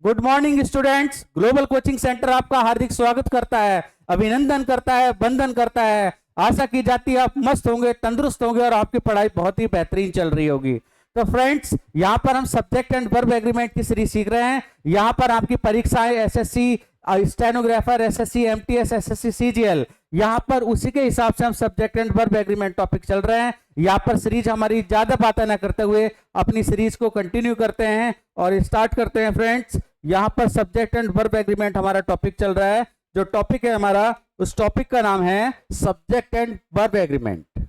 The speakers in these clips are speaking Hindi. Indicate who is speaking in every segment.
Speaker 1: Good morning students. Global coaching centre आपका हार्दिक स्वागत करता है, अभिनंदन करता है, वंदन करता है। आशा की जाती है आप मस्त होंगे, तंदुरुस्त होंगे और आपकी पढ़ाई बहुत ही बेहतरीन चल रही होगी। तो फ्रेंड्स, यहाँ पर हम सब्जेक्ट एंड वर्ब एग्रीमेंट की सीरीज सीख रहे हैं। यहाँ पर आपकी परीक्षाएं SSC stenographer, SSC MTS, SSC CGL, यहाँ पर उसी के हिसाब से हम subject and verb agreement topic चल रहे हैं। यहाँ पर सीरीज हमारी ज्यादा बातें न करते हुए अपनी सीरीज को कंटिन्यू करते हैं और स्टार्ट करते हैं। फ्रेंड्स, यहाँ पर सब्जेक्ट एंड वर्ब एग्रीमेंट हमारा टॉपिक चल रहा है। जो टॉपिक है हमारा, उस टॉपिक का नाम है subject and verb agreement.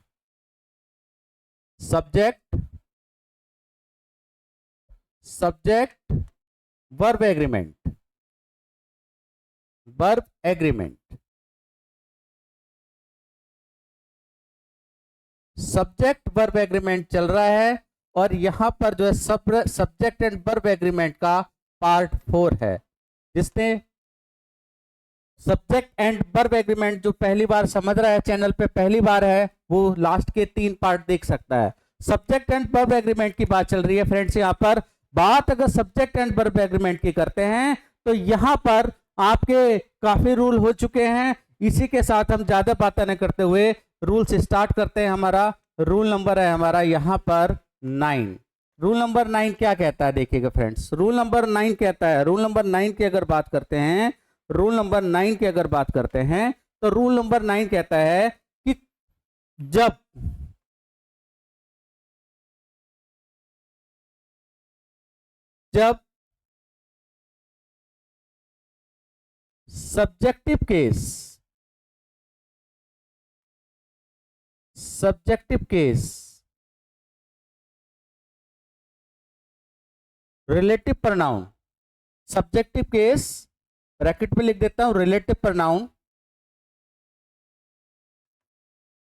Speaker 1: Subject verb agreement, verb agreement, subject verb agreement चल रहा है। और यहां पर जो है सब्जेक्ट एंड वर्ब एग्रीमेंट का पार्ट 4 है, जिसने सब्जेक्ट एंड वर्ब एग्रीमेंट जो पहली बार समझ रहा है, चैनल पे पहली बार है, वो लास्ट के 3 पार्ट देख सकता है। सब्जेक्ट एंड वर्ब एग्रीमेंट की बात चल रही है। फ्रेंड्स, यहाँ पर बात अगर सब्जेक्ट एंड वर्ब एग्रीमेंट की करते हैं तो यहां पर आपके काफी रूल हो चुके हैं। इसी के साथ हम ज्यादा बातें न करते हुए रूल्स स्टार्ट करते हैं। हमारा रूल नंबर है हमारा यहाँ पर 9। रूल नंबर 9 क्या कहता है, देखिएगा फ्रेंड्स। रूल नंबर 9 कहता है, रूल नंबर 9 की अगर बात करते हैं, रूल नंबर 9 की अगर बात करते हैं तो रूल नंबर 9 कहता है कि जब subjective case relative pronoun, subjective case bracket में लिख देता हूं, रिलेटिव प्रोनाउन,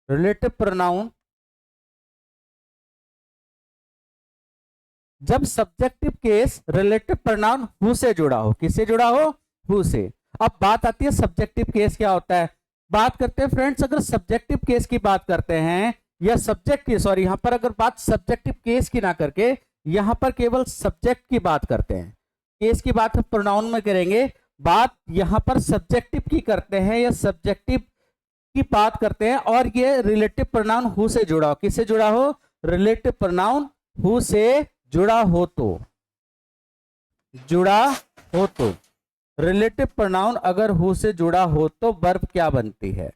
Speaker 1: रिलेटिव प्रोनाउन जब subjective case relative pronoun who से जुड़ा हो, किससे जुड़ा हो, हु से। अब बात आती है सब्जेक्टिव केस क्या होता है। बात करते हैं फ्रेंड्स, अगर सब्जेक्टिव केस की बात करते हैं या सब्जेक्ट की, सॉरी, यहां पर अगर बात सब्जेक्टिव केस की ना करके यहां पर केवल सब्जेक्ट की बात करते हैं, केस की बात हम प्रोनाउन में करेंगे, बात यहां पर सब्जेक्टिव की करते हैं या सब्जेक्टिव की बात करते हैं और ये रिलेटिव प्रोनाउन हु से जुड़ा हो, किससे जुड़ा हो, रिलेटिव प्रोनाउन हु से जुड़ा हो तो रिलेटिव प्रोनाउन अगर हु से जुड़ा हो तो वर्ब क्या बनती है।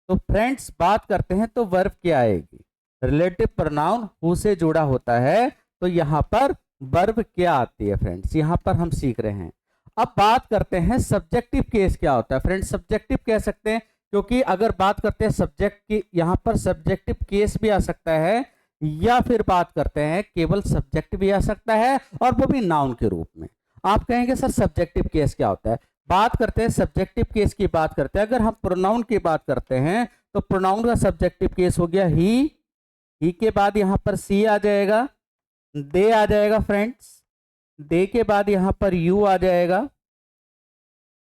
Speaker 1: तो फ्रेंड्स, बात करते हैं तो वर्ब क्या आएगी। रिलेटिव प्रोनाउन हु से जुड़ा होता है तो यहां पर वर्ब क्या आती है। फ्रेंड्स, यहां पर हम सीख रहे हैं। अब बात करते हैं सब्जेक्टिव केस क्या होता है। फ्रेंड्स, सब्जेक्टिव कह सकते हैं क्योंकि अगर बात करते हैं सब्जेक्ट की, यहां पर सब्जेक्टिव केस भी आ सकता है या फिर बात करते हैं केवल सब्जेक्ट भी आ सकता है और वो भी नाउन के रूप में। आप कहेंगे सर सब्जेक्टिव केस क्या होता है। बात करते हैं सब्जेक्टिव केस की बात करते हैं, अगर हम प्रोनाउन की बात करते हैं तो प्रोनाउन का सब्जेक्टिव केस हो गया ही के बाद यहां पर सी आ जाएगा, दे आ जाएगा। फ्रेंड्स, दे के बाद यहां पर यू आ जाएगा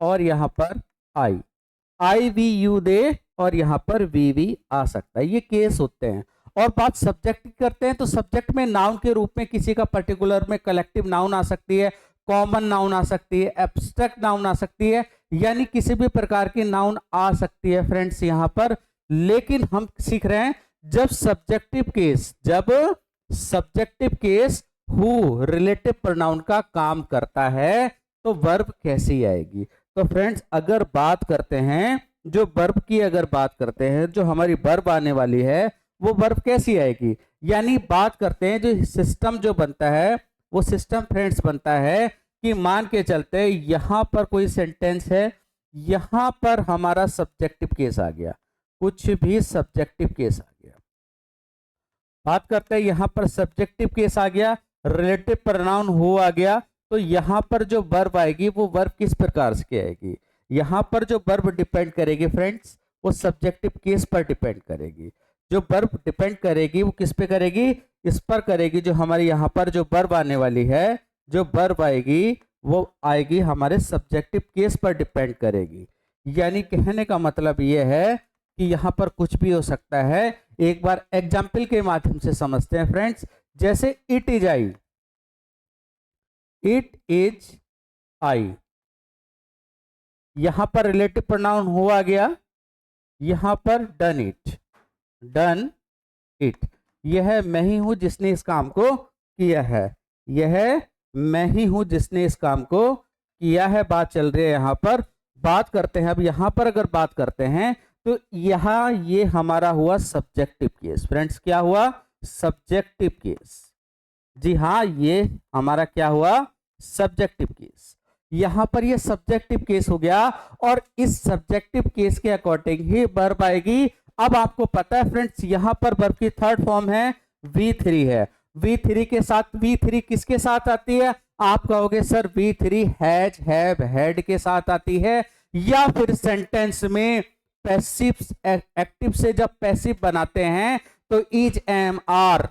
Speaker 1: और यहां पर आई वी यू दे और यहां पर वी आ सकता है। ये केस होते हैं। और बात सब्जेक्ट की करते हैं तो सब्जेक्ट में नाउन के रूप में किसी का पर्टिकुलर में कलेक्टिव नाउन आ सकती है, कॉमन नाउन आ सकती है, एब्स्ट्रैक्ट नाउन आ सकती है, यानी किसी भी प्रकार की नाउन आ सकती है। फ्रेंड्स, यहां पर लेकिन हम सीख रहे हैं जब subjective case who relative pronoun का काम करता है तो वर्ब कैसी आएगी। तो फ्रेंड्स, अगर बात करते हैं जो वर्ब की, अगर बात करते हैं जो हमारी वर्ब आने वाली है वो वर्ब कैसी आएगी, यानी बात करते हैं जो सिस्टम जो बनता है वो सिस्टम फ्रेंड्स बनता है कि मान के चलते यहां पर कोई सेंटेंस है, यहां पर हमारा सब्जेक्टिव केस आ गया, कुछ भी सब्जेक्टिव केस आ गया। बात करते हैं यहां पर सब्जेक्टिव केस आ गया, रिलेटिव प्रोनाउन हु आ गया, तो यहां पर जो वर्ब आएगी वो वर्ब किस प्रकार से आएगी। यहां पर जो वर्ब डिपेंड करेगी फ्रेंड्स वो सब्जेक्टिव केस पर डिपेंड करेगी। जो वर्ब डिपेंड करेगी वो किस पे करेगी, इस पर करेगी। जो हमारे यहाँ पर जो वर्ब आने वाली है, जो वर्ब आएगी वो आएगी हमारे सब्जेक्टिव केस पर डिपेंड करेगी। यानी कहने का मतलब ये है कि यहाँ पर कुछ भी हो सकता है। एक बार एग्जाम्पल के माध्यम से समझते हैं फ्रेंड्स। जैसे it is I, it is आई। यहां पर रिलेटिव प्रोनाउन हु आ गया, यहां पर डन इट, डन इट। यह मैं ही हूं जिसने इस काम को किया है, यह मैं ही हूं जिसने इस काम को किया है। बात चल रही है यहां पर, बात करते हैं अब यहां पर अगर बात करते हैं तो यहां ये हमारा हुआ सब्जेक्टिव केस। फ्रेंड्स क्या हुआ, सब्जेक्टिव केस। जी हाँ, ये हमारा क्या हुआ, सब्जेक्टिव केस। यहां पर ये सब्जेक्टिव केस हो गया और इस सब्जेक्टिव केस के अकॉर्डिंग ही वर्ब आएगी। अब आपको पता है फ्रेंड्स, यहां पर वर्ब की थर्ड फॉर्म है V3 है। V3 के साथ, V3 किसके साथ आती है, आप कहोगे sir V3 has, have, had के साथ आती है, या फिर सेंटेंस में पैसिव एक्टिव से जब पैसिव बनाते हैं तो इज, एम, आर,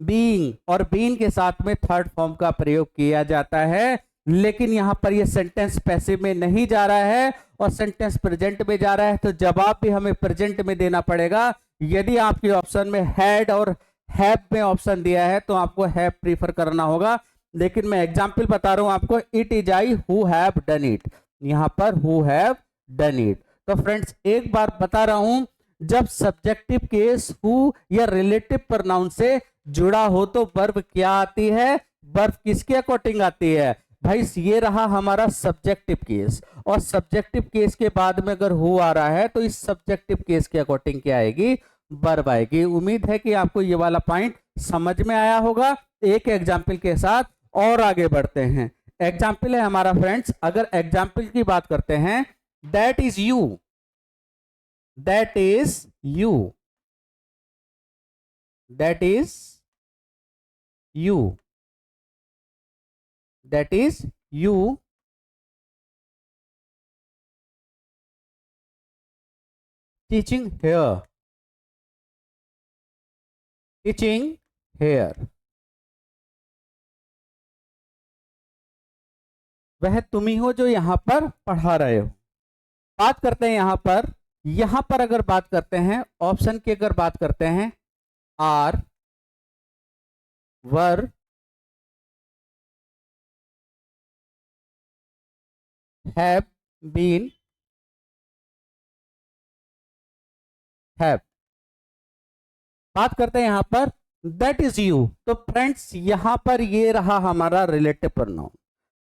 Speaker 1: बीइंग और बीइंग के साथ में थर्ड फॉर्म का प्रयोग किया जाता है। लेकिन यहां पर ये सेंटेंस पैसिव में नहीं जा रहा है और सेंटेंस प्रेजेंट में जा रहा है, तो जवाब भी हमें प्रेजेंट में देना पड़ेगा। यदि आपके ऑप्शन में हैड और हैव में ऑप्शन दिया है तो आपको हैव प्रीफर करना होगा। लेकिन मैं एग्जांपल बता रहा हूं आपको, it is I who have done it, यहां पर हु हैव डन इट। तो फ्रेंड्स एक बार बता रहा हूं, जब सब्जेक्टिव केस हु या रिलेटिव प्रोनाउन से जुड़ा हो तो वर्ब क्या आती है, वर्ब किसके अकॉर्डिंग आती है भाई, ये रहा हमारा सब्जेक्टिव केस। और सब्जेक्टिव केस के बाद में अगर हु आ रहा है तो इस सब्जेक्टिव केस के अकॉर्डिंग क्या आएगी, वर्ब आएगी। उम्मीद है कि आपको ये वाला पॉइंट समझ में आया होगा। एक एग्जाम्पल के साथ और आगे बढ़ते हैं। एग्जाम्पल है हमारा फ्रेंड्स, अगर एग्जाम्पल की बात करते हैं, that is you, that is you, that is you, that is you teaching here, teaching here. वह तुम ही हो जो यहां पर पढ़ा रहे हो। बात करते हैं यहां पर अगर बात करते हैं ऑप्शन की, अगर बात करते हैं are, were, have been, have. बात करते हैं यहां पर दैट इज यू, तो फ्रेंड्स यहां पर ये रहा हमारा रिलेटिव प्रोनाउन।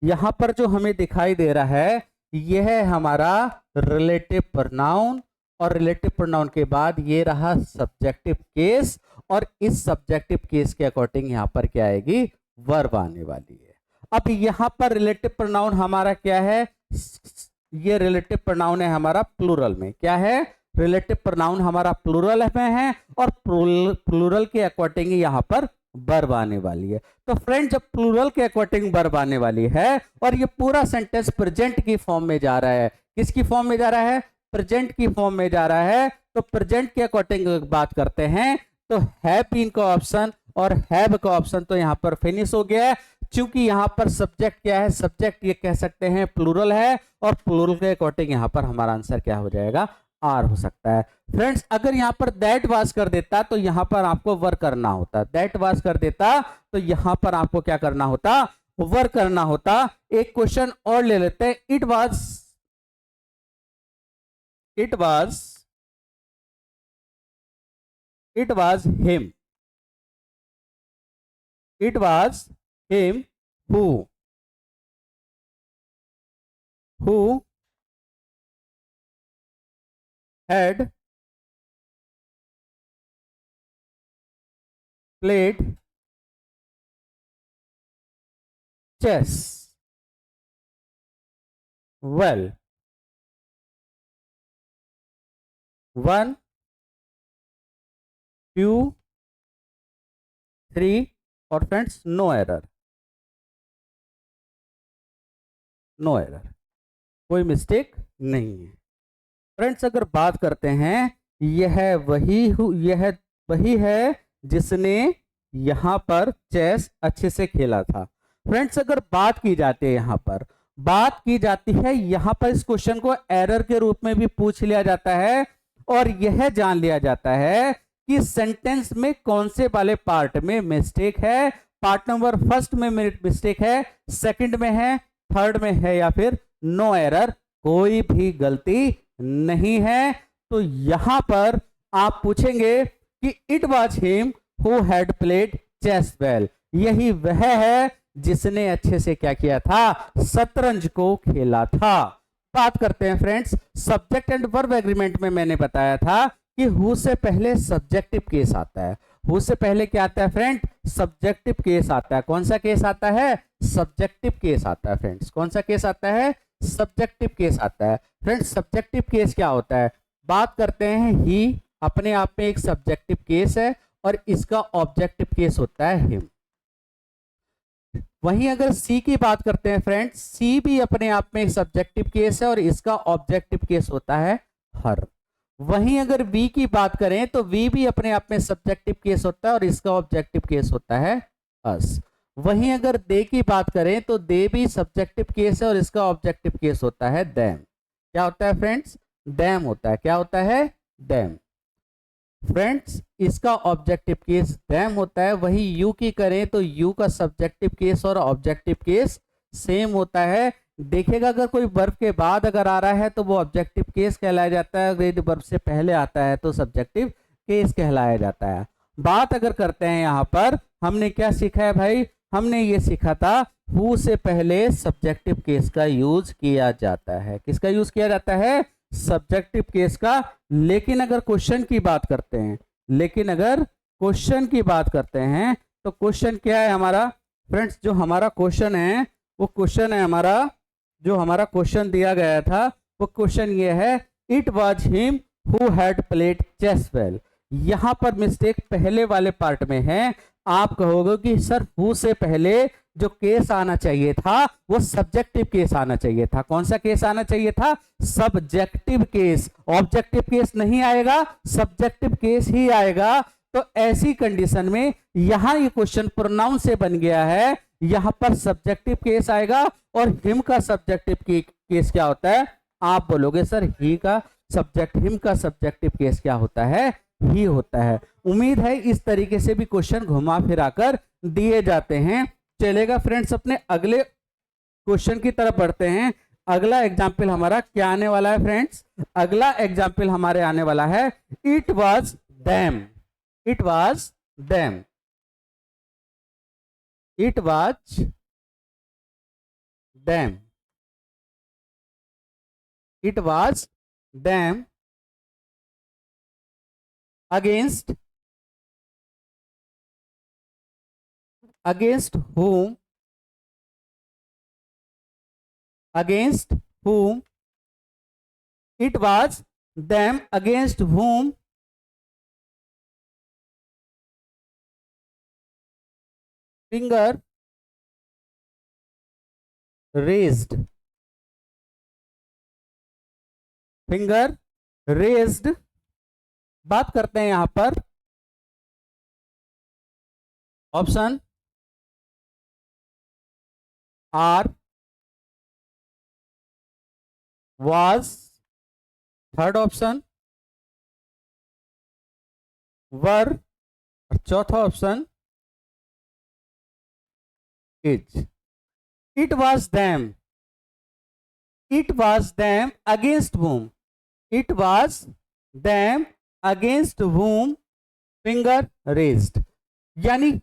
Speaker 1: यहां पर जो हमें दिखाई दे रहा है यह है हमारा रिलेटिव प्रोनाउन, और रिलेटिव प्रोनाउन के बाद ये रहा सब्जेक्टिव केस, और इस सब्जेक्टिव केस के अकॉर्डिंग यहां पर क्या आएगी, वर्ब आने वाली है। अब यहां पर रिलेटिव प्रोनाउन हमारा क्या है, ये रिलेटिव प्रोनाउन है हमारा प्लूरल में। क्या है, रिलेटिव प्रोनाउन हमारा प्लूरल में है और प्लूरल के अकॉर्डिंग यहां पर वर्ब आने वाली है। तो फ्रेंड जब प्लूरल के अकॉर्डिंग वर्ब आने वाली है और ये पूरा सेंटेंस प्रेजेंट की फॉर्म में जा रहा है, किसकी फॉर्म में जा रहा है, प्रेजेंट की फॉर्म में जा रहा है, तो प्रेजेंट के अकॉर्डिंग बात करते हैं तो हैव बीन का ऑप्शन और हैव का ऑप्शन तो यहां पर फिनिश हो गया है। चूंकि यहां पर सब्जेक्ट क्या है, सब्जेक्ट ये कह सकते हैं प्लूरल है, और प्लूरल के अकॉर्डिंग यहां पर हमारा आंसर क्या हो जाएगा, आर हो सकता है। फ्रेंड्स अगर यहां पर दैट वाज कर देता तो यहां पर आपको वर करना होता, दैट वाज कर देता तो यहां पर आपको क्या करना होता, वर करना होता। एक क्वेश्चन और ले लेते हैं, it was him, it was him who had played chess well, 1 2 3 और friends no error, no error, कोई मिस्टेक नहीं है। फ्रेंड्स अगर बात करते हैं यह वही है जिसने यहां पर चेस अच्छे से खेला था। फ्रेंड्स अगर बात की जाती है यहां पर बात की जाती है, यहां पर इस क्वेश्चन को एरर के रूप में भी पूछ लिया जाता है और यह जान लिया जाता है कि सेंटेंस में कौन से वाले पार्ट में मिस्टेक है। पार्ट नंबर फर्स्ट में मिस्टेक है, सेकंड में है, थर्ड में है या फिर नो एरर, कोई भी गलती नहीं है। तो यहां पर आप पूछेंगे कि it was him who had played chess well, यही वह है जिसने अच्छे से क्या किया था, शतरंज को खेला था। बात करते हैं friends, subject and verb agreement में मैंने बताया था कि हु से पहले सब्जेक्टिव केस आता है। हु से पहले क्या आता है फ्रेंड, सब्जेक्टिव केस आता है। कौन सा केस आता है, सब्जेक्टिव केस आता है फ्रेंड्स। कौन सा केस आता है, सब्जेक्टिव केस आता है। फ्रेंड्स सब्जेक्टिव केस क्या होता है, बात करते हैं ही अपने आप में एक सब्जेक्टिव केस है और इसका ऑब्जेक्टिव केस होता है हिम। वहीं अगर सी की बात करते हैं फ्रेंड्स, सी भी अपने आप में एक सब्जेक्टिव केस है और इसका ऑब्जेक्टिव केस होता है हर। वहीं अगर वी की बात करें तो वी भी अपने आप में सब्जेक्टिव केस होता है और इसका ऑब्जेक्टिव केस होता है अस। वहीं अगर दे की बात करें तो दे भी सब्जेक्टिव केस है और इसका ऑब्जेक्टिव केस होता है देम। क्या होता है फ्रेंड्स, देम होता है। क्या होता है, देम। फ्रेंड्स इसका ऑब्जेक्टिव केस देम होता है। वही यू की करें तो यू का सब्जेक्टिव केस और ऑब्जेक्टिव केस सेम होता है। देखिएगा अगर कोई वर्ब के बाद अगर आ रहा है तो वो ऑब्जेक्टिव केस कहलाया जाता है, अगर यदि वर्ब से पहले आता है तो सब्जेक्टिव केस कहलाया जाता है। बात अगर करते हैं यहाँ पर, हमने क्या सीखा है भाई, हमने ये सीखा था हु से पहले सब्जेक्टिव केस का यूज किया जाता है। किसका यूज किया जाता है, सब्जेक्टिव केस का। लेकिन अगर क्वेश्चन की बात करते हैं, तो क्वेश्चन क्या है हमारा फ्रेंड्स, जो हमारा क्वेश्चन है वो क्वेश्चन है हमारा, जो हमारा क्वेश्चन दिया गया था वो क्वेश्चन ये है, it was him who had played chess well. यहां पर मिस्टेक पहले वाले पार्ट में है। आप कहोगे कि सर हु से पहले जो केस आना चाहिए था वो सब्जेक्टिव केस आना चाहिए था। कौन सा केस आना चाहिए था, सब्जेक्टिव केस। ऑब्जेक्टिव केस नहीं आएगा, सब्जेक्टिव केस ही आएगा। तो ऐसी कंडीशन में यहां ये क्वेश्चन प्रोनाउन से बन गया है, यहां पर सब्जेक्टिव केस आएगा और हिम का सब्जेक्टिव केस क्या होता है। आप बोलोगे सर हिम का सब्जेक्टिव केस क्या होता है, ही होता है। उम्मीद है इस तरीके से भी क्वेश्चन घुमा फिराकर दिए जाते हैं। चलेगा फ्रेंड्स, अपने अगले क्वेश्चन की तरफ बढ़ते हैं। अगला एग्जाम्पल हमारा क्या आने वाला है फ्रेंड्स, अगला एग्जाम्पल हमारे आने वाला है, it was them. It was them, it was them, it was them against whom, it was them against whom finger raised, बात करते हैं यहां पर option are, was, third option were और चौथा option is. It was them, against whom, it was them against whom finger raised, यानी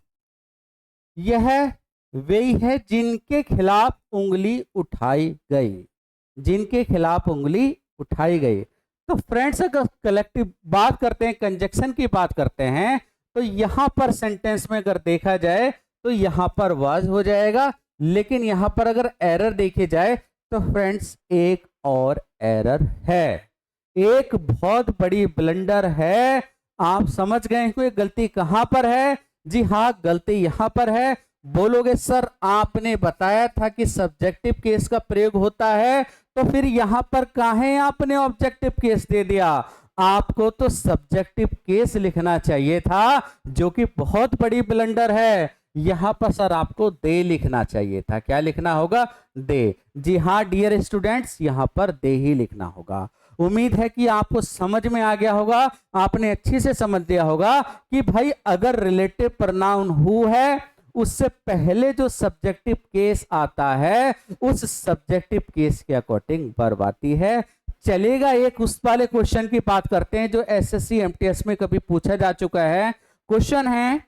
Speaker 1: यह वही है जिनके खिलाफ उंगली उठाई गई, जिनके खिलाफ उंगली उठाई गई। तो फ्रेंड्स अगर कलेक्टिव बात करते हैं, कंजक्शन की बात करते हैं, तो यहां पर सेंटेंस में अगर देखा जाए तो यहां पर वाज हो जाएगा। लेकिन यहां पर अगर एरर देखी जाए तो फ्रेंड्स एक और एरर है, एक बहुत बड़ी ब्लंडर है। आप समझ गए कि गलती कहां पर है, जी हाँ गलती यहां पर है। बोलोगे सर आपने बताया था कि सब्जेक्टिव केस का प्रयोग होता है, तो फिर यहां पर काहे आपने ऑब्जेक्टिव केस दे दिया। आपको तो सब्जेक्टिव केस लिखना चाहिए था, जो कि बहुत बड़ी ब्लंडर है। यहां पर सर आपको दे लिखना चाहिए था। क्या लिखना होगा, दे। जी हाँ डियर स्टूडेंट्स, यहां पर दे ही लिखना होगा। उम्मीद है कि आपको समझ में आ गया होगा, आपने अच्छे से समझ लिया होगा कि भाई अगर रिलेटिव प्रोनाउन हु है उससे पहले जो सब्जेक्टिव केस आता है उस सब्जेक्टिव केस के अकॉर्डिंग वर्ब आती है। चलेगा, एक उस वाले क्वेश्चन की बात करते हैं जो एसएससी एमटीएस में कभी पूछा जा चुका है। क्वेश्चन है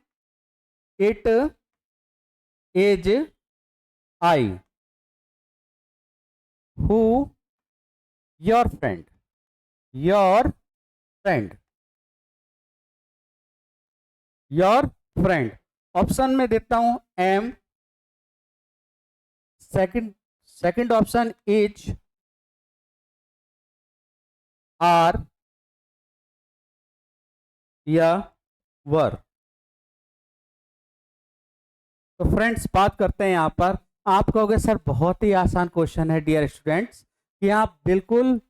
Speaker 1: it is I who your friend, your friend, your friend. Option में देता हूं am, second option is, are या वर। तो फ्रेंड्स बात करते हैं यहां पर। आप कहोगे सर बहुत ही आसान क्वेश्चन है डियर स्टूडेंट्स, कि आप बिल्कुल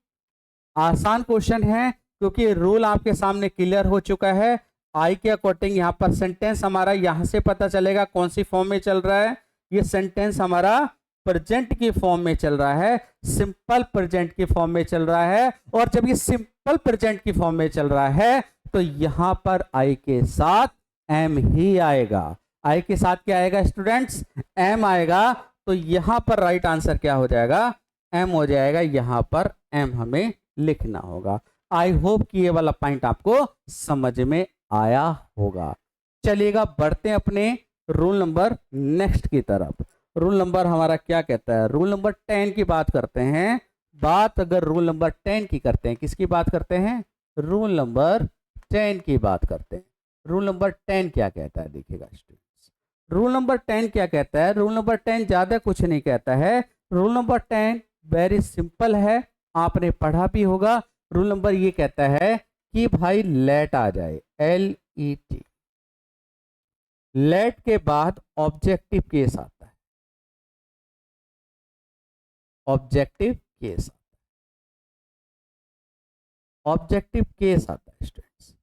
Speaker 1: आसान क्वेश्चन है क्योंकि रूल आपके सामने क्लियर हो चुका है। आई के अकॉर्डिंग यहाँ पर सेंटेंस हमारा यहां से पता चलेगा कौन सी फॉर्म में चल रहा है। ये सेंटेंस हमारा प्रेजेंट की फॉर्म में चल रहा है, सिंपल प्रेजेंट की फॉर्म में चल रहा है। और जब ये सिंपल प्रेजेंट की फॉर्म में चल रहा है तो यहां पर आई के साथ एम ही आएगा। आई के साथ क्या आएगा स्टूडेंट्स? एम आएगा। तो यहां पर राइट आंसर क्या हो जाएगा? एम हो जाएगा। यहां पर एम हमें लिखना होगा। आई होप कि ये वाला पॉइंट आपको समझ में आया होगा। चलिएगा बढ़ते हैं अपने रूल नंबर नेक्स्ट की तरफ। रूल नंबर हमारा क्या कहता है? रूल नंबर 10 की बात करते हैं। बात अगर रूल नंबर 10 की करते हैं, किसकी बात करते हैं? रूल नंबर 10 की बात करते हैं। रूल नंबर 10 क्या कहता है? देखिएगा स्टूडेंट्स, रूल नंबर 10 क्या कहता है? रूल नंबर 10 ज्यादा कुछ नहीं कहता है। रूल नंबर 10 वेरी सिंपल है, आपने पढ़ा भी होगा। रूल नंबर ये कहता है कि भाई लेट आ जाए, LET, लेट के बाद ऑब्जेक्टिव केस आता है, ऑब्जेक्टिव केस आता है, ऑब्जेक्टिव केस आता है स्टूडेंट्स।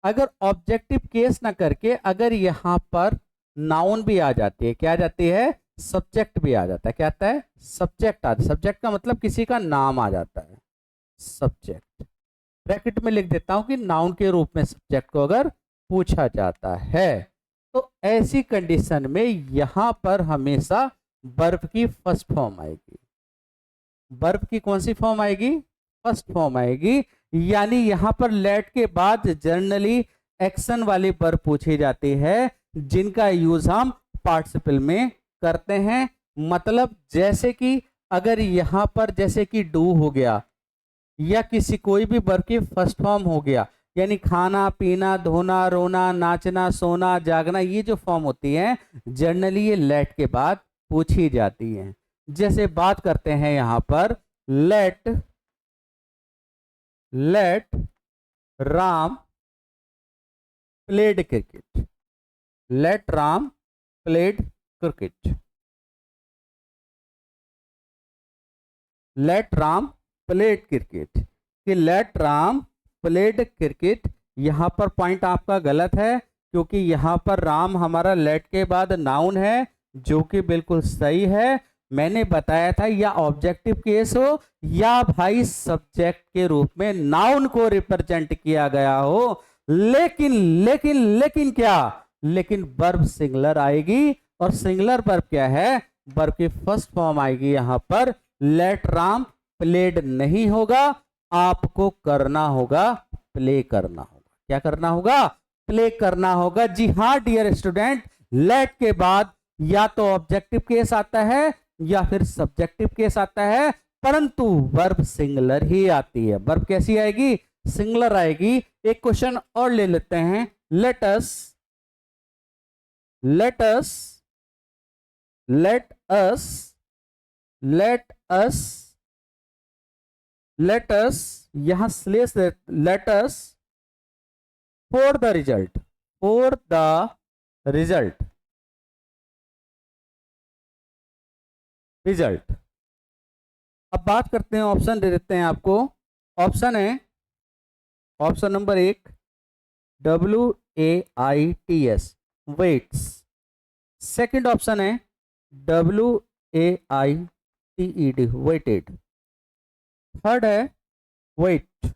Speaker 1: अगर ऑब्जेक्टिव केस ना करके अगर यहां पर नाउन भी आ जाती है, क्या आ जाती है? सब्जेक्ट भी आ जाता है। क्या आता है? सब्जेक्ट आता है। सब्जेक्ट का मतलब किसी का नाम आ जाता है, सब्जेक्ट। ब्रैकेट में लिख देता हूं कि नाउन के रूप में सब्जेक्ट को अगर पूछा जाता है तो ऐसी कंडीशन में यहां पर हमेशा वर्ब की फर्स्ट फॉर्म आएगी। वर्ब की कौन सी फॉर्म आएगी? फर्स्ट फॉर्म आएगी। यानी यहां पर लेट के बाद जनरली एक्शन वाली वर्ब पूछी जाती है जिनका यूज हम पार्टिसिपल में करते हैं। मतलब जैसे कि अगर यहां पर जैसे कि डू हो गया या किसी कोई भी वर्ब की फर्स्ट फॉर्म हो गया, यानी खाना पीना धोना रोना नाचना सोना जागना, ये जो फॉर्म होती है जनरली ये लेट के बाद पूछी जाती हैं। जैसे बात करते हैं यहां पर let Ram played cricket, let Ram played cricket, let Ram played cricket, कि लेट राम प्लेड क्रिकेट। यहां पर पॉइंट आपका गलत है क्योंकि यहां पर राम हमारा लेट के बाद नाउन है, जो कि बिल्कुल सही है। मैंने बताया था या ऑब्जेक्टिव केस हो या भाई सब्जेक्ट के रूप में नाउन को रिप्रेजेंट किया गया हो, लेकिन लेकिन लेकिन क्या? लेकिन वर्ब सिंगुलर आएगी। और सिंगुलर वर्ब क्या है? वर्ब की फर्स्ट फॉर्म आएगी। यहां पर लेट राम प्लेड नहीं होगा, आपको करना होगा प्ले करना होगा। क्या करना होगा? प्ले करना होगा। जी हां डियर स्टूडेंट, लेट के बाद या तो ऑब्जेक्टिव केस आता है या फिर सब्जेक्टिव केस आता है, परंतु वर्ब सिंगुलर ही आती है। वर्ब कैसी आएगी? सिंगुलर आएगी। एक क्वेश्चन और ले लेते हैं। Let us let us let us let us let us यहां स्लेस let us for the result, for the result, result. अब बात करते हैं, ऑप्शन दे देते हैं आपको। ऑप्शन है option number 1 WAITS, waits. Second option है WAITED, वेटेड। थर्ड है वेट।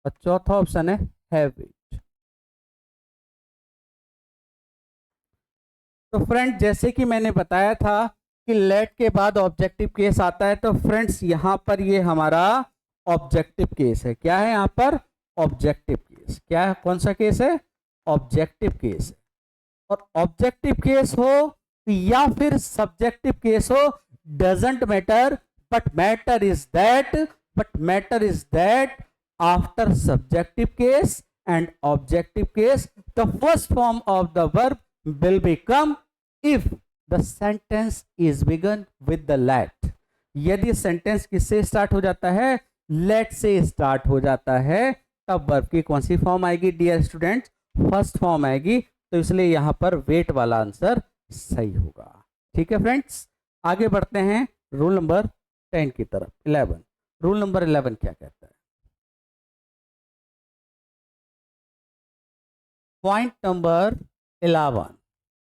Speaker 1: और चौथा ऑप्शन है हैव वेट। तो फ्रेंड जैसे कि मैंने बताया था कि लेट के बाद ऑब्जेक्टिव केस आता है, तो फ्रेंड्स यहाँ पर ये हमारा ऑब्जेक्टिव केस है। क्या है यहाँ पर? Objective case. क्या है? कौन सा केस है? ऑब्जेक्टिव केस है। और ऑब्जेक्टिव केस हो या फिर सब्जेक्टिव केस हो, doesn't matter, but matter is that after subjective case and objective case, the first form of the verb will become if the sentence is begun with the let। यदि सेंटेंस किससे स्टार्ट हो जाता है? लेट से स्टार्ट हो जाता है, तब वर्ब की कौन सी फॉर्म आएगी डियर स्टूडेंट्स? फर्स्ट फॉर्म आएगी। तो इसलिए यहां पर वेट वाला आंसर सही होगा। ठीक है फ्रेंड्स, आगे बढ़ते हैं रूल नंबर 10 की तरफ। 11, रूल नंबर 11 क्या कहता है? पॉइंट नंबर 11,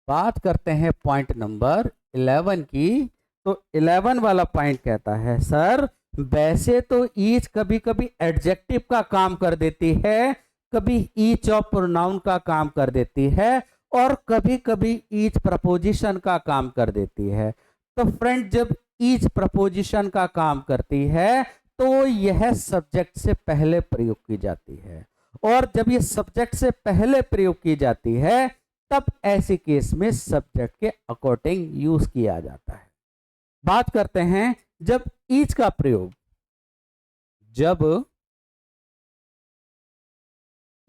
Speaker 1: बात करते हैं पॉइंट नंबर 11 की। तो 11 वाला पॉइंट कहता है सर वैसे तो ईच कभी कभी एडजेक्टिव का काम कर देती है, कभी ईच ऑफ प्रोनाउन का काम कर देती है, और कभी कभी ईच प्रपोजिशन का काम कर देती है। तो फ्रेंड जब ईच प्रपोजिशन का काम करती है तो यह सब्जेक्ट से पहले प्रयोग की जाती है, और जब ये सब्जेक्ट से पहले प्रयोग की जाती है तब ऐसे केस में सब्जेक्ट के अकॉर्डिंग यूज किया जाता है। बात करते हैं जब ईच का प्रयोग, जब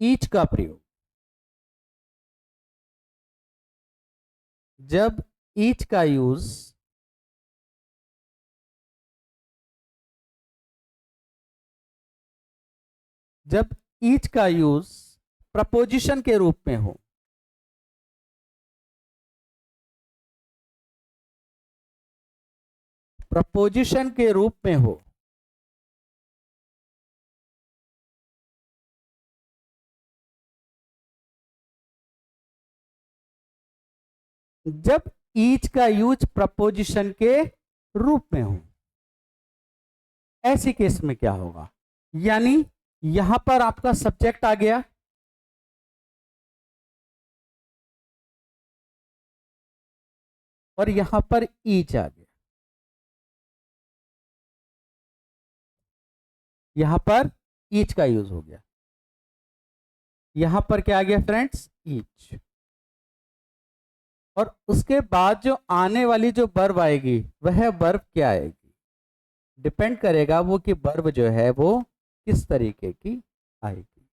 Speaker 1: ईच का प्रयोग, जब ईच का यूज जब ईच का यूज प्रपोजिशन के रूप में हो, प्रपोजिशन के रूप में हो, जब ईच का यूज प्रपोजिशन के रूप में हो, ऐसी केस में क्या होगा? यानी यहां पर आपका सब्जेक्ट आ गया, और यहां पर ईच आ गया, यहां पर ईच का यूज हो गया, यहां पर क्या आ गया फ्रेंड्स? ईच। और उसके बाद जो आने वाली जो वर्ब आएगी वह वर्ब क्या आएगी? डिपेंड करेगा वो कि वर्ब जो है वो किस तरीके की आएगी।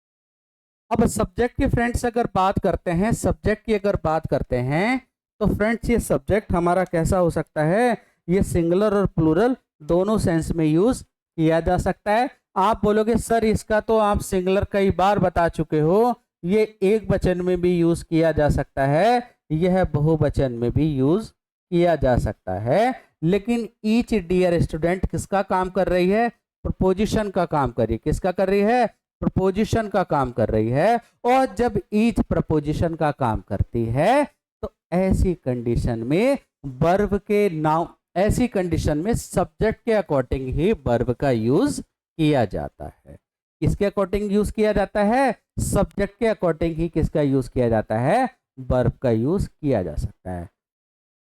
Speaker 1: अब सब्जेक्ट की फ्रेंड्स अगर बात करते हैं, सब्जेक्ट की अगर बात करते हैं तो फ्रेंड्स ये सब्जेक्ट हमारा कैसा हो सकता है? ये सिंगुलर और प्लूरल दोनों सेंस में यूज किया जा सकता है। आप बोलोगे सर इसका तो आप सिंगुलर कई बार बता चुके हो, ये एक वचन में भी यूज किया जा सकता है, यह बहुवचन में भी यूज किया जा सकता है। लेकिन ईच डियर स्टूडेंट किसका काम कर रही है? प्रपोजिशन का काम कर रही है। किसका कर रही है? प्रपोजिशन का काम कर रही है। और जब ईच प्रपोजिशन का काम करती है तो ऐसी कंडीशन में वर्ब के नाउन, ऐसी कंडीशन में सब्जेक्ट के अकॉर्डिंग ही वर्ब का यूज किया जाता है। किसके अकॉर्डिंग यूज किया जाता है? सब्जेक्ट के अकॉर्डिंग ही किसका यूज किया जाता है? वर्ब का यूज किया जा सकता है।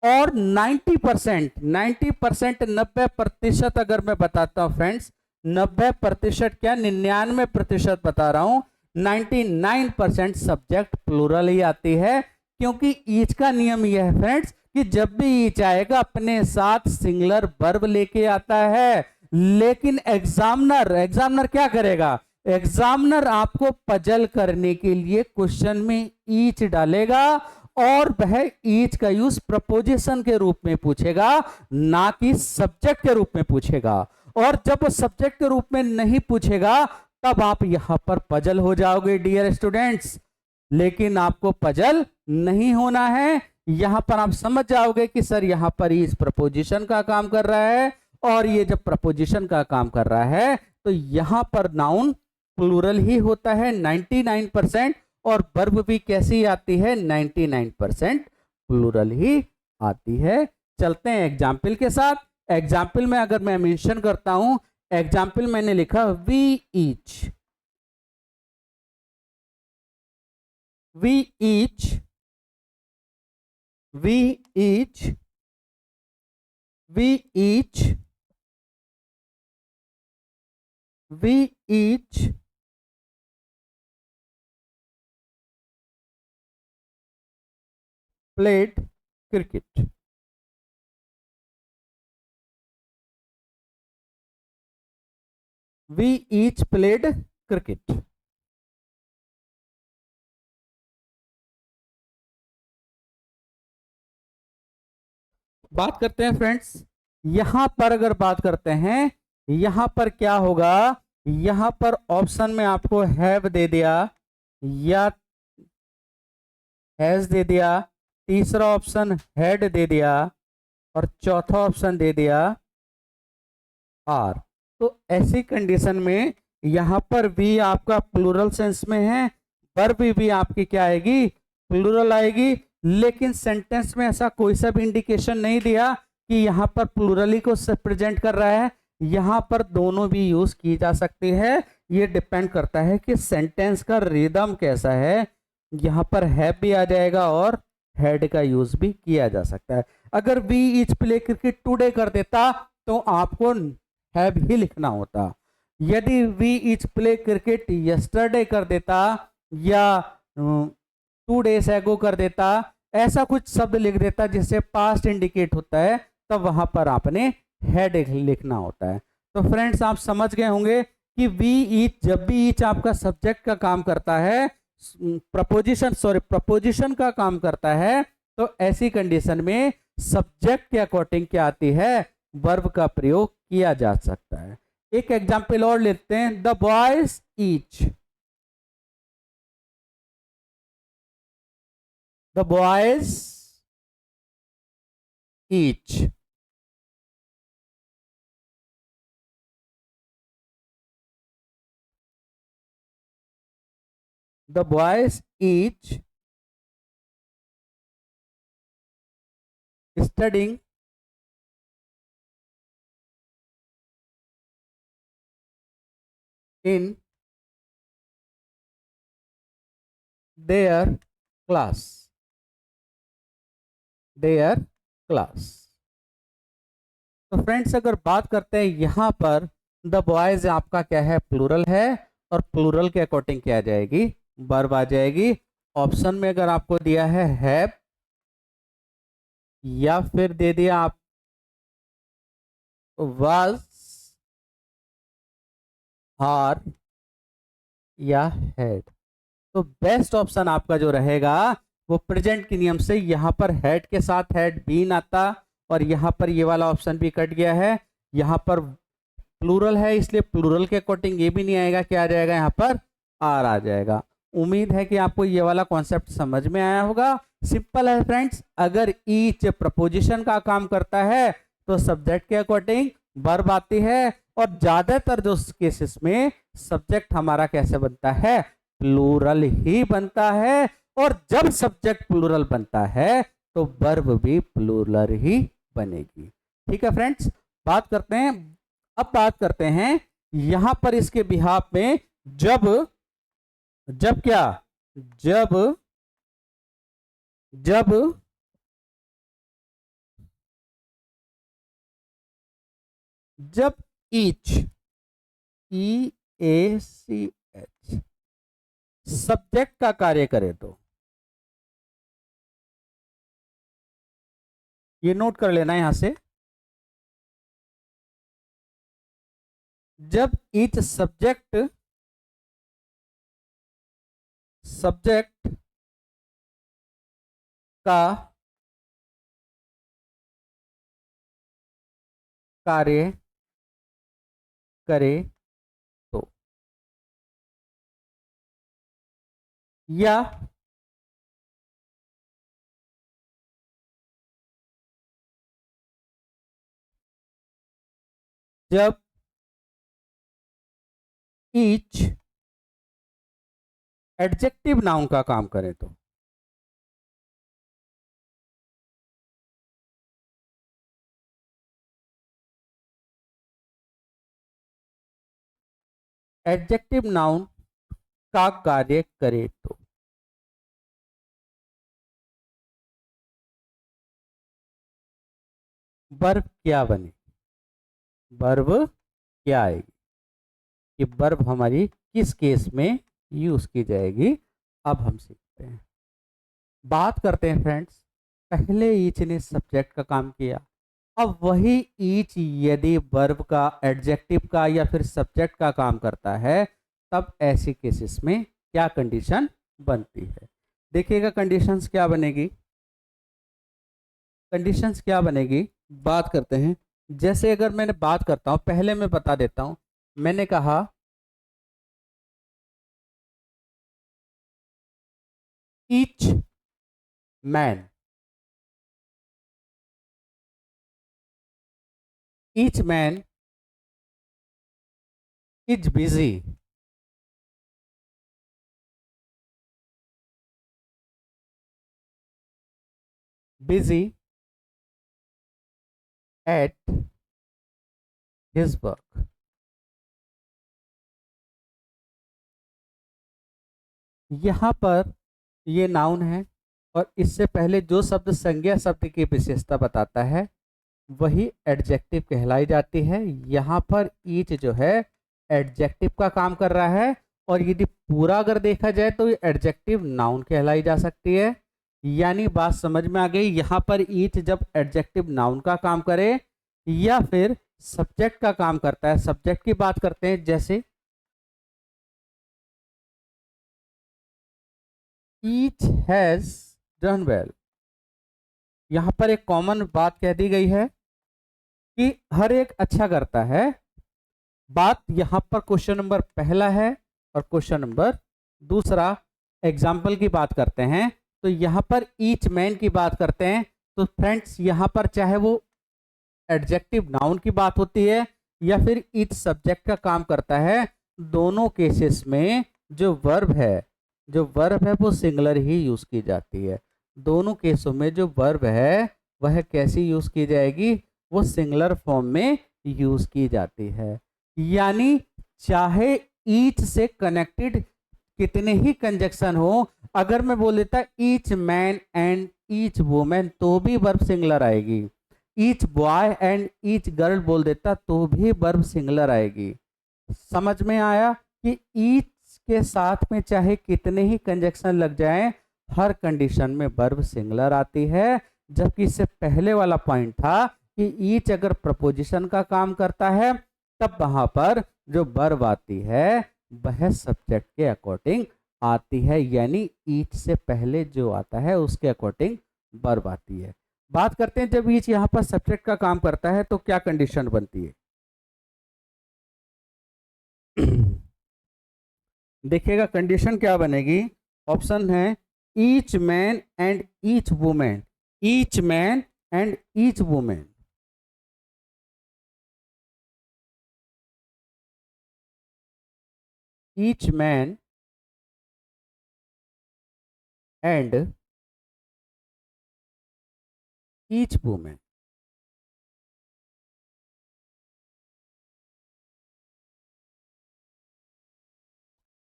Speaker 1: और 90%, 90% अगर मैं बताता हूं फ्रेंड्स, 90% क्या 99% बता रहा हूं, 99% सब्जेक्ट प्लूरल ही आती है। क्योंकि ईच का नियम यह है फ्रेंड्स कि जब भी ईच आएगा अपने साथ सिंगुलर वर्ब लेके आता है। लेकिन एग्जामिनर क्या करेगा? एग्जामिनर आपको पजल करने के लिए क्वेश्चन में ईच डालेगा, और वह ईच का यूज प्रपोजिशन के रूप में पूछेगा, ना कि सब्जेक्ट के रूप में पूछेगा। और जब वो सब्जेक्ट के रूप में नहीं पूछेगा तब आप यहां पर पजल हो जाओगे डियर स्टूडेंट्स। लेकिन आपको पजल नहीं होना है, यहां पर आप समझ जाओगे कि सर यहां पर ईच प्रपोजिशन का काम कर रहा है, और ये जब प्रपोजिशन का काम कर रहा है तो यहां पर नाउन प्लूरल ही होता है 99%, और वर्ब भी कैसी आती है? 99% प्लूरल ही आती है। चलते हैं एग्जाम्पल के साथ। एग्जाम्पल में अगर मैं मेंशन करता हूं, एग्जाम्पल मैंने लिखा we each, we each we each we each we each played cricket. We each played cricket. बात करते हैं फ्रेंड्स, यहां पर अगर बात करते हैं, यहां पर क्या होगा, यहां पर ऑप्शन में आपको हैव दे दिया या हैज दे दिया, तीसरा ऑप्शन हैड दे दिया और चौथा ऑप्शन दे दिया आर। तो ऐसी कंडीशन में यहां पर भी आपका प्लूरल सेंस में है, वर्ब भी आपकी क्या आएगी, प्लूरल आएगी। लेकिन सेंटेंस में ऐसा कोई सा भी इंडिकेशन नहीं दिया कि यहां पर प्लूरली को प्रेजेंट कर रहा है। यहां पर दोनों भी यूज की जा सकती है, ये डिपेंड करता है कि सेंटेंस का रिदम कैसा है। यहां पर हैव भी आ जाएगा और हैड का यूज भी किया जा सकता है। अगर we each play cricket today कर देता तो आपको हैव ही लिखना होता। यदि we each play cricket yesterday कर देता या 2 days एगो कर देता, ऐसा कुछ शब्द लिख देता जिससे पास्ट इंडिकेट होता है, तब वहां पर आपने हैड लिखना होता है। तो फ्रेंड्स आप समझ गए होंगे कि वी ईच, जब भी ईच आपका सब्जेक्ट का काम करता है, प्रपोजिशन का काम करता है, तो ऐसी कंडीशन में सब्जेक्ट के अकॉर्डिंग क्या आती है, वर्ब का प्रयोग किया जा सकता है। एक एग्जाम्पल और लेते हैं, the boys each, the boys each, the boys each studying in their class, their class। तो फ्रेंड्स अगर बात करते हैं यहां पर, द बॉयज आपका क्या है, प्लूरल है, और प्लूरल के अकॉर्डिंग क्या आ जाएगी, वर्ब आ जाएगी। ऑप्शन में अगर आपको दिया है हैव, या फिर दे दिया आप वाज, आर या हैड, तो बेस्ट ऑप्शन आपका जो रहेगा वो प्रेजेंट के नियम से यहां पर हैड के साथ हैड बीन आता, और यहां पर ये वाला ऑप्शन भी कट गया है। यहां पर प्लूरल है इसलिए प्लूरल के अकॉर्डिंग ये भी नहीं आएगा, क्या आ जाएगा, यहां पर आर आ जाएगा। उम्मीद है कि आपको ये वाला कॉन्सेप्ट समझ में आया होगा। सिंपल है फ्रेंड्स, अगर ईच प्रपोजिशन का काम करता है तो सब्जेक्ट के अकॉर्डिंग वर्ब आती है, और ज्यादातर जो केसेस में सब्जेक्ट हमारा कैसे बनता है, प्लूरल ही बनता है। और जब सब्जेक्ट प्लूरल बनता है तो वर्ब भी प्लूरल ही बनेगी। ठीक है फ्रेंड्स, बात करते हैं, अब बात करते हैं यहां पर इसके बिहाफ में, जब जब क्या, जब जब जब ईच, ई ए सी एच सब्जेक्ट का कार्य करे तो, ये नोट कर लेना यहां से, जब ईच सब्जेक्ट सब्जेक्ट का कार्य करे तो, या जब ईच एडजेक्टिव नाउन का काम करे तो। एडजेक्टिव नाउन का कार्य करे तो, वर्ब क्या बने, वर्ब क्या आएगी, कि वर्ब हमारी किस केस में यूज की जाएगी, अब हम सीखते हैं। बात करते हैं फ्रेंड्स, पहले ईच ने सब्जेक्ट का काम किया, अब वही ईच यदि वर्ब का, एडजेक्टिव का या फिर सब्जेक्ट का काम करता है, तब ऐसे केसेस में क्या कंडीशन बनती है। देखिएगा कंडीशंस क्या बनेगी, कंडीशंस क्या बनेगी, बात करते हैं। जैसे अगर मैंने बात करता हूं, पहले मैं बता देता हूं, मैंने कहा each man, each man is busy, busy at his work. यहां पर ये नाउन है और इससे पहले जो शब्द संज्ञा शब्द की विशेषता बताता है वही एडजेक्टिव कहलाई जाती है। यहाँ पर ईच जो है एडजेक्टिव का काम कर रहा है, और यदि पूरा अगर देखा जाए तो ये एडजेक्टिव नाउन कहलाई जा सकती है। यानी बात समझ में आ गई, यहाँ पर ईच जब एडजेक्टिव नाउन का काम करे या फिर सब्जेक्ट का काम करता है। सब्जेक्ट की बात करते हैं, जैसे ईच हैज डन वेल, यहाँ पर एक कॉमन बात कह दी गई है कि हर एक अच्छा करता है। बात यहां पर क्वेश्चन नंबर पहला है और क्वेश्चन नंबर दूसरा। एग्जाम्पल की बात करते हैं तो यहां पर ईच मैन की बात करते हैं, तो फ्रेंड्स यहां पर चाहे वो एडजेक्टिव नाउन की बात होती है या फिर ईच सब्जेक्ट का काम करता है, दोनों केसेस में जो वर्ब है, वो सिंगुलर ही यूज की जाती है। दोनों केसों में जो वर्ब है वह कैसी यूज की जाएगी, वो सिंगुलर फॉर्म में यूज की जाती है। यानी चाहे ईच से कनेक्टेड कितने ही कंजक्शन हो, अगर मैं बोल देता each man and each women तो भी वर्ब सिंगुलर आएगी। Each boy and each girl बोल देता तो भी वर्ब सिंगुलर आएगी। समझ में आया कि ईच के साथ में चाहे कितने ही कंजक्शन लग जाएं, हर कंडीशन में वर्ब सिंगुलर आती है। जबकि इससे पहले वाला पॉइंट था कि ईच अगर प्रपोजिशन का काम करता है तब वहां पर जो वर्ब आती है वह सब्जेक्ट के अकॉर्डिंग आती है, यानी ईच से पहले जो आता है उसके अकॉर्डिंग वर्ब आती है। बात करते हैं जब ईच यहां पर सब्जेक्ट का काम करता है तो क्या कंडीशन बनती है। देखिएगा कंडीशन क्या बनेगी, ऑप्शन है each man and each women, each man and each women. Each man and each women.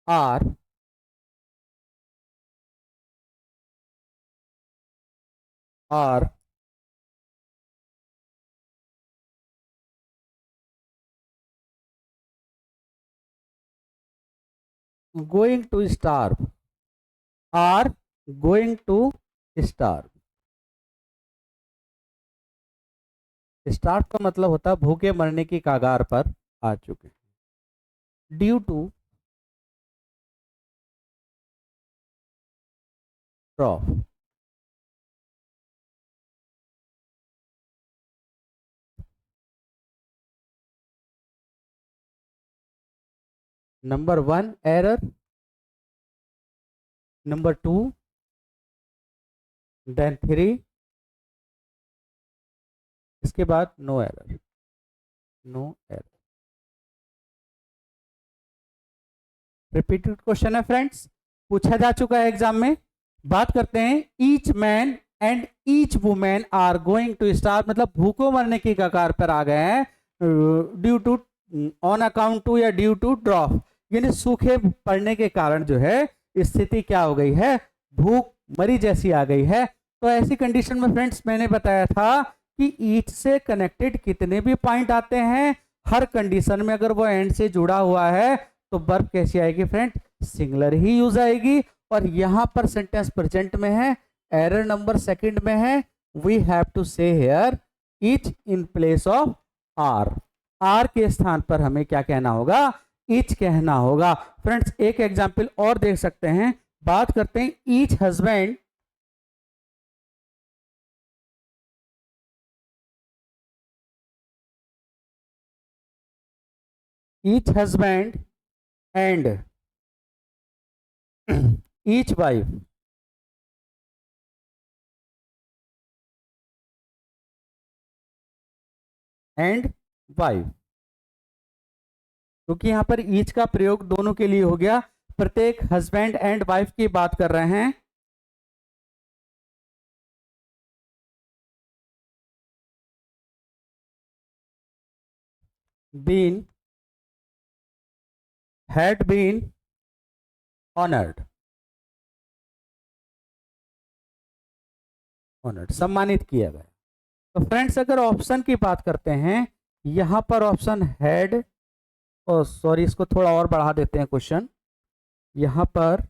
Speaker 1: are are going to starve, are going to starve। Starve का मतलब होता है भूखे मरने की कगार पर आ चुके। Due to drop, number 1 error, number 2 then 3, इसके बाद no error, no error. Repeated question है फ्रेंड्स, पूछा जा चुका है एग्जाम में। बात करते हैं each man and each women are going to starve, मतलब भूखों मरने की कगार पर आ गए हैं, due to, on account to या ड्यू टू ड्रॉप, यानी सूखे पड़ने के कारण जो है स्थिति क्या हो गई है, भूख मरी जैसी आ गई है। तो ऐसी कंडीशन में फ्रेंड्स मैंने बताया था कि ईच से कनेक्टेड कितने भी पॉइंट आते हैं, हर कंडीशन में अगर वो एंड से जुड़ा हुआ है तो वर्ब कैसी आएगी फ्रेंड, सिंगुलर ही यूज आएगी। और यहां पर सेंटेंस प्रेजेंट में है, एरर नंबर सेकंड में है, we have to say here each in place of are. Are के स्थान पर हमें क्या कहना होगा, ईच कहना होगा। फ्रेंड्स एक एग्जाम्पल और देख सकते हैं, बात करते हैं each husband and each wife क्योंकि यहां पर ईच का प्रयोग दोनों के लिए हो गया, प्रत्येक हस्बैंड एंड वाइफ की बात कर रहे हैं। had been honored, सम्मानित किया गया। तो फ्रेंड्स अगर ऑप्शन की बात करते हैं, यहां पर ऑप्शन हैड, सॉरी इसको थोड़ा और बढ़ा देते हैं क्वेश्चन, यहां पर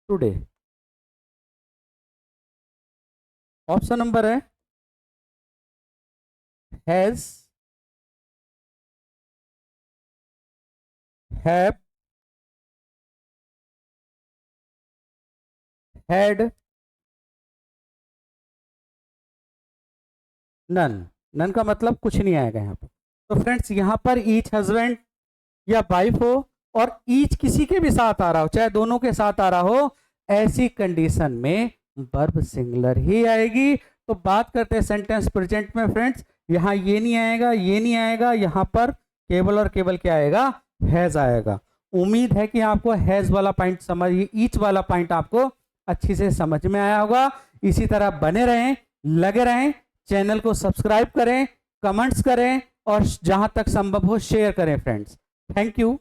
Speaker 1: टुडे ऑप्शन नंबर है हैज, हैव, हैड, नन का मतलब कुछ नहीं आएगा यहाँ पर। तो फ्रेंड्स यहाँ पर ईच हस्बैंड या वाइफ हो और ईच किसी के भी साथ आ रहा हो, चाहे दोनों के साथ आ रहा हो, ऐसी कंडीशन में वर्ब सिंगुलर ही आएगी। तो बात करते हैं सेंटेंस प्रेजेंट में फ्रेंड्स, यहाँ ये नहीं आएगा, ये नहीं आएगा, यहाँ पर केवल और केवल क्या आएगा, हैज आएगा। उम्मीद है कि आपको हैज वाला पॉइंट समझ, ईच वाला पॉइंट आपको अच्छी से समझ में आया होगा। इसी तरह बने रहें, लगे रहें, चैनल को सब्सक्राइब करें, कमेंट्स करें और जहां तक संभव हो शेयर करें फ्रेंड्स। Thank you.